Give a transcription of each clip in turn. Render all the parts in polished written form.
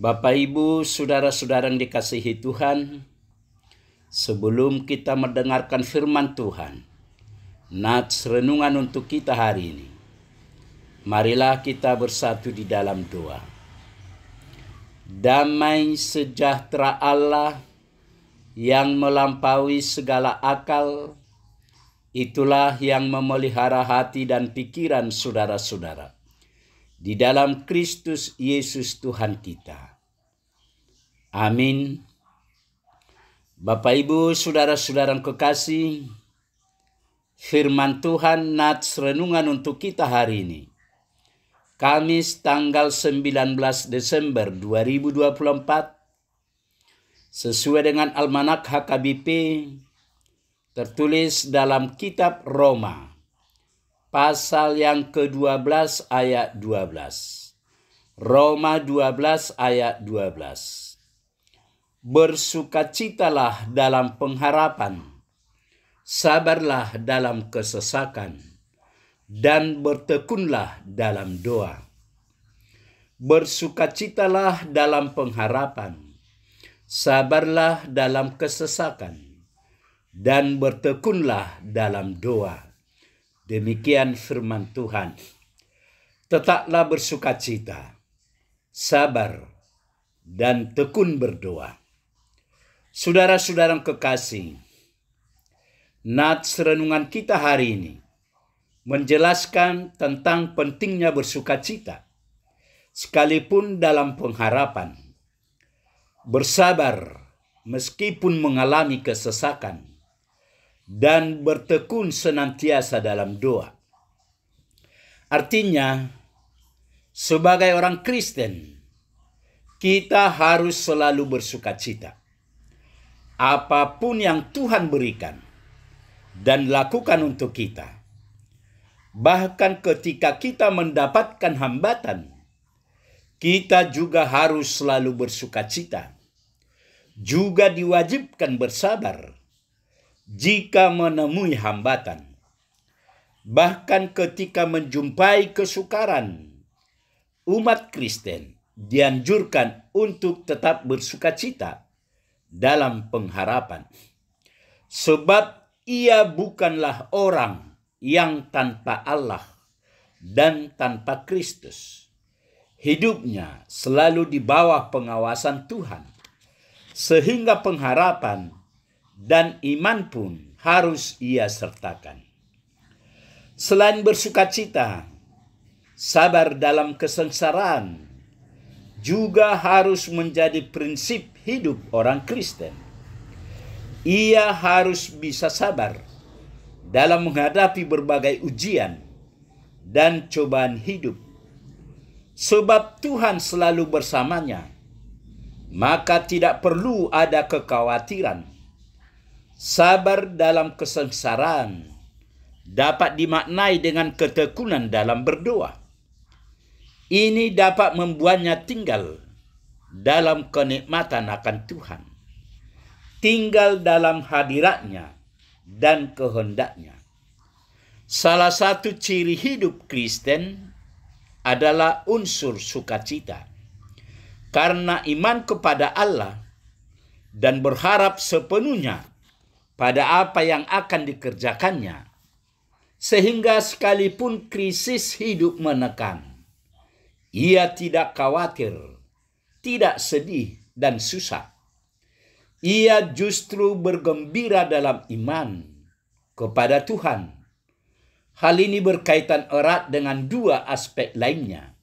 Bapak, Ibu, saudara-saudara yang dikasihi Tuhan, sebelum kita mendengarkan firman Tuhan, nats renungan untuk kita hari ini, marilah kita bersatu di dalam doa. Damai sejahtera Allah yang melampaui segala akal, itulah yang memelihara hati dan pikiran saudara-saudara di dalam Kristus Yesus Tuhan kita. Amin. Bapak, Ibu, saudara-saudara yang kekasih, firman Tuhan nats renungan untuk kita hari ini, Kamis tanggal 19 Desember 2024, sesuai dengan Almanak HKBP, tertulis dalam kitab Roma, pasal yang ke-12 ayat 12. Roma 12 ayat 12. Bersukacitalah dalam pengharapan, sabarlah dalam kesesakan, dan bertekunlah dalam doa. Bersukacitalah dalam pengharapan, sabarlah dalam kesesakan, dan bertekunlah dalam doa. Demikian firman Tuhan. Tetaplah bersukacita, sabar, dan tekun berdoa. Saudara-saudara yang kekasih, nats renungan kita hari ini menjelaskan tentang pentingnya bersukacita, sekalipun dalam pengharapan, bersabar meskipun mengalami kesesakan, dan bertekun senantiasa dalam doa. Artinya, sebagai orang Kristen, kita harus selalu bersukacita. Apapun yang Tuhan berikan dan lakukan untuk kita, bahkan ketika kita mendapatkan hambatan, kita juga harus selalu bersukacita. Juga diwajibkan bersabar jika menemui hambatan. Bahkan ketika menjumpai kesukaran, umat Kristen dianjurkan untuk tetap bersukacita dalam pengharapan. Sebab ia bukanlah orang yang tanpa Allah dan tanpa Kristus. Hidupnya selalu di bawah pengawasan Tuhan, sehingga pengharapan dan iman pun harus ia sertakan. Selain bersukacita, sabar dalam kesengsaraan juga harus menjadi prinsip hidup orang Kristen. Ia harus bisa sabar dalam menghadapi berbagai ujian dan cobaan hidup. Sebab Tuhan selalu bersamanya, maka tidak perlu ada kekhawatiran. Sabar dalam kesengsaraan dapat dimaknai dengan ketekunan dalam berdoa. Ini dapat membuatnya tinggal dalam kenikmatan akan Tuhan, tinggal dalam hadiratnya dan kehendaknya. Salah satu ciri hidup Kristen adalah unsur sukacita, karena iman kepada Allah dan berharap sepenuhnya pada apa yang akan dikerjakannya, sehingga sekalipun krisis hidup menekan, ia tidak khawatir, tidak sedih dan susah. Ia justru bergembira dalam iman kepada Tuhan. Hal ini berkaitan erat dengan dua aspek lainnya,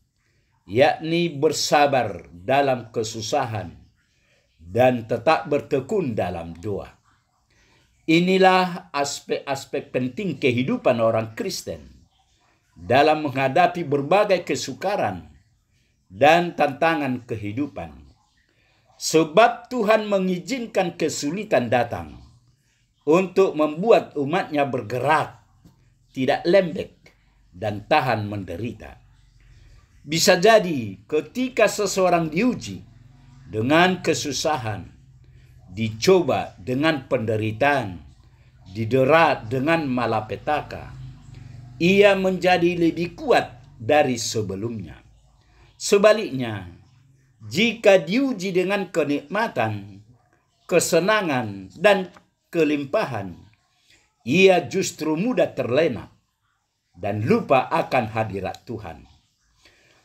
yakni bersabar dalam kesusahan dan tetap bertekun dalam doa. Inilah aspek-aspek penting kehidupan orang Kristen dalam menghadapi berbagai kesukaran dan tantangan kehidupan. Sebab Tuhan mengizinkan kesulitan datang untuk membuat umatnya bergerak, tidak lembek, dan tahan menderita. Bisa jadi ketika seseorang diuji dengan kesusahan, dicoba dengan penderitaan, didera dengan malapetaka, ia menjadi lebih kuat dari sebelumnya. Sebaliknya, jika diuji dengan kenikmatan, kesenangan, dan kelimpahan, ia justru mudah terlena dan lupa akan hadirat Tuhan.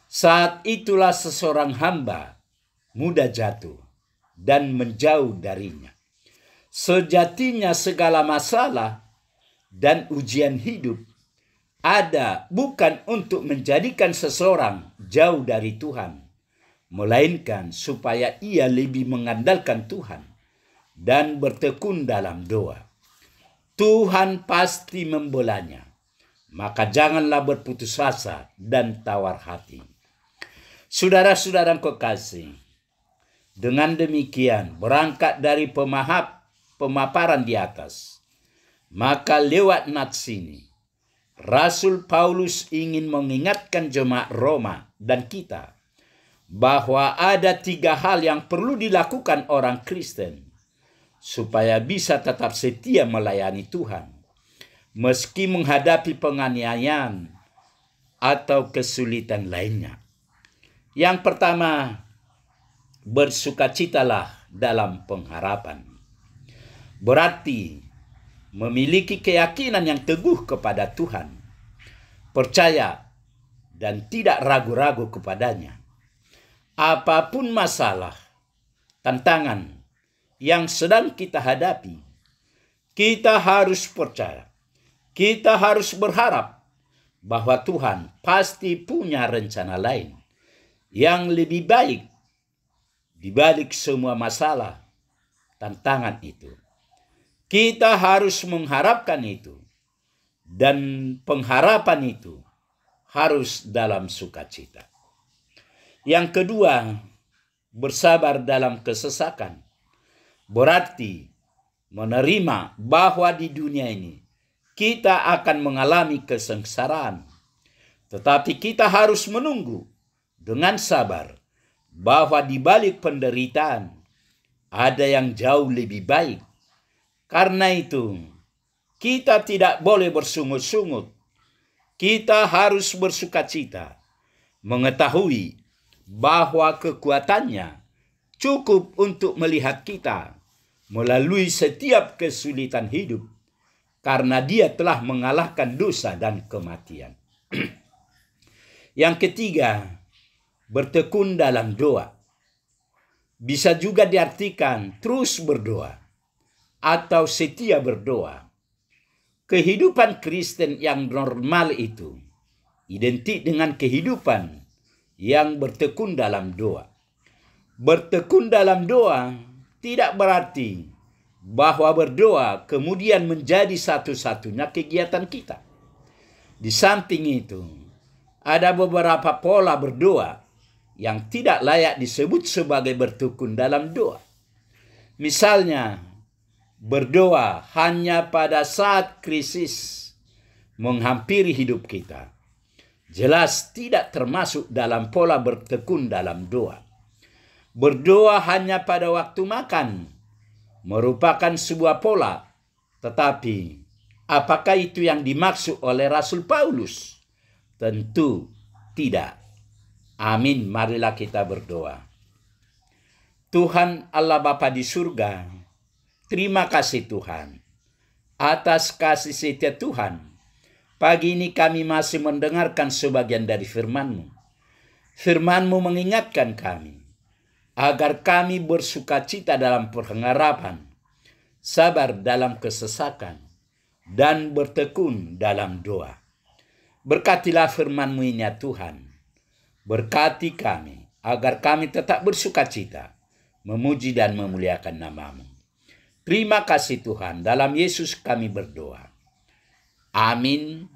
Saat itulah seseorang hamba mudah jatuh dan menjauh darinya. Sejatinya segala masalah dan ujian hidup ada bukan untuk menjadikan seseorang jauh dari Tuhan, melainkan supaya ia lebih mengandalkan Tuhan dan bertekun dalam doa. Tuhan pasti membolanya, maka janganlah berputus asa dan tawar hati. Saudara-saudara kekasih, dengan demikian berangkat dari pemaparan di atas, maka lewat nats ini, Rasul Paulus ingin mengingatkan jemaat Roma dan kita bahwa ada 3 hal yang perlu dilakukan orang Kristen supaya bisa tetap setia melayani Tuhan meski menghadapi penganiayaan atau kesulitan lainnya. Yang pertama, bersukacitalah dalam pengharapan. Berarti memiliki keyakinan yang teguh kepada Tuhan, percaya dan tidak ragu-ragu kepadanya. Apapun masalah, tantangan yang sedang kita hadapi, kita harus percaya, kita harus berharap bahwa Tuhan pasti punya rencana lain yang lebih baik di balik semua masalah, tantangan itu. Kita harus mengharapkan itu, dan pengharapan itu harus dalam sukacita. Yang kedua, bersabar dalam kesesakan. Berarti menerima bahwa di dunia ini kita akan mengalami kesengsaraan, tetapi kita harus menunggu dengan sabar bahwa di balik penderitaan ada yang jauh lebih baik. Karena itu, kita tidak boleh bersungut-sungut. Kita harus bersukacita, mengetahui bahwa kekuatannya cukup untuk melihat kita melalui setiap kesulitan hidup, karena Dia telah mengalahkan dosa dan kematian. Yang ketiga, bertekun dalam doa. Bisa juga diartikan terus berdoa atau setia berdoa. Kehidupan Kristen yang normal itu identik dengan kehidupan yang bertekun dalam doa. Bertekun dalam doa tidak berarti bahwa berdoa kemudian menjadi satu-satunya kegiatan kita. Di samping itu, ada beberapa pola berdoa yang tidak layak disebut sebagai bertekun dalam doa. Misalnya, berdoa hanya pada saat krisis menghampiri hidup kita. Jelas tidak termasuk dalam pola bertekun dalam doa. Berdoa hanya pada waktu makan merupakan sebuah pola, tetapi apakah itu yang dimaksud oleh Rasul Paulus? Tentu tidak. Amin, marilah kita berdoa. Tuhan Allah Bapa di surga, terima kasih Tuhan atas kasih setia Tuhan. Pagi ini kami masih mendengarkan sebagian dari firman-Mu. Firman-Mu mengingatkan kami agar kami bersukacita dalam pengharapan, sabar dalam kesesakan, dan bertekun dalam doa. Berkatilah firman-Mu ini ya Tuhan. Berkati kami agar kami tetap bersukacita, memuji dan memuliakan nama-Mu. Terima kasih Tuhan, dalam Yesus kami berdoa. Amin.